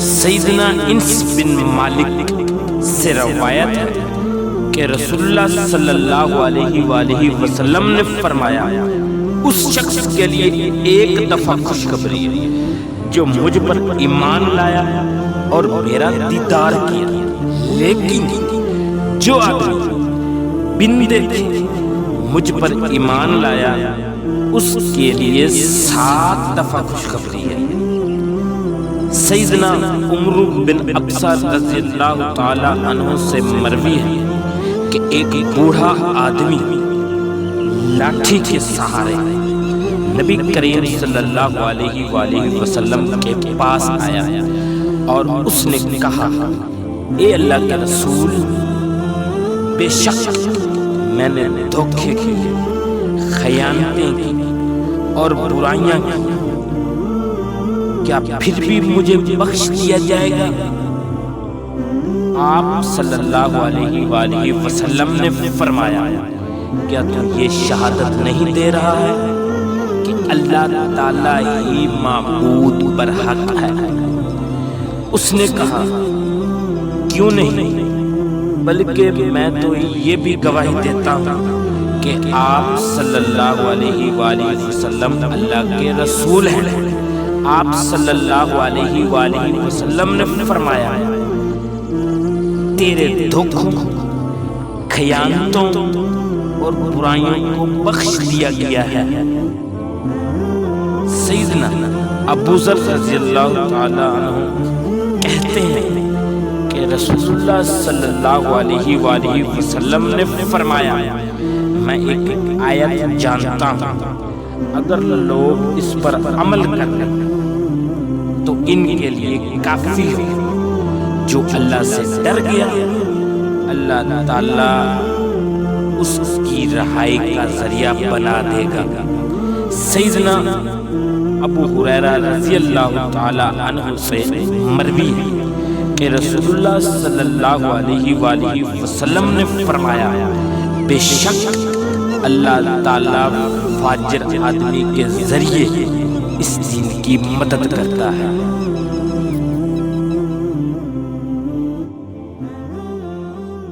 سیدنا انس بن مالک سے روایت ہے کہ رسول اللہ صلی اللہ علیہ وآلہ وسلم نے فرمایا، اس شخص کے لیے ایک دفعہ خوشخبری ہے جو مجھ پر ایمان لایا اور میرا دیدار کیا، لیکن جو آدمی بن دیکھے مجھ پر ایمان لایا اس کے لیے 7 دفعہ خوشخبری ہے۔ سیدنا عمر بن ابسہ رضی اللہ تعالی عنہ سے مروی ہے کہ ایک بوڑھا آدمی لاٹھی کے سہارے نبی کریم صلی اللہ علیہ وآلہ وسلم کے پاس آیا اور اس نے کہا، اے اللہ کے رسول، بے شک میں نے دھوکے کی، خیانتیں کی اور برائیاں کی، کیا پھر بھی مجھے بخش دیا جائے گا؟ آپ صلی اللہ علیہ وآلہ وسلم نے فرمایا، کیا تو یہ شہادت نہیں دے رہا ہے کہ اللہ تعالیٰ ہی معبود برحق ہے؟ اس نے کہا، کیوں نہیں، بلکہ میں تو یہ بھی گواہی دیتا ہوں کہ آپ صلی اللہ علیہ وآلہ وسلم اللہ کے رسول ہیں۔ آپ صلی اللہ علیہ وآلہ وسلم نے فرمایا، تیرے دھوکوں، خیانتوں اور برائیوں کو بخش دیا گیا ہے۔ سیدنا ابو ذر رضی اللہ تعالی عنہ کہتے ہیں کہ رسول اللہ صلی اللہ علیہ وآلہ وسلم نے فرمایا، میں ایک آیت جانتا ہوں، اگر لوگ اس پر عمل کر لیں تو ان کے لیے کافی ہو۔ جو اللہ سے ڈر گیا، اللہ تعالیٰ اس کی رہائی کا ذریعہ بنا دے گا۔ سیدنا ابو ہریرہ رضی اللہ تعالی عنہ سے مروی ہے کہ رسول اللہ صلی اللہ علیہ وآلہ وسلم نے فرمایا، بے شک اللہ تعالیٰ فاجر آدمی کے ذریعے اس دین کی مدد کرتا ہے۔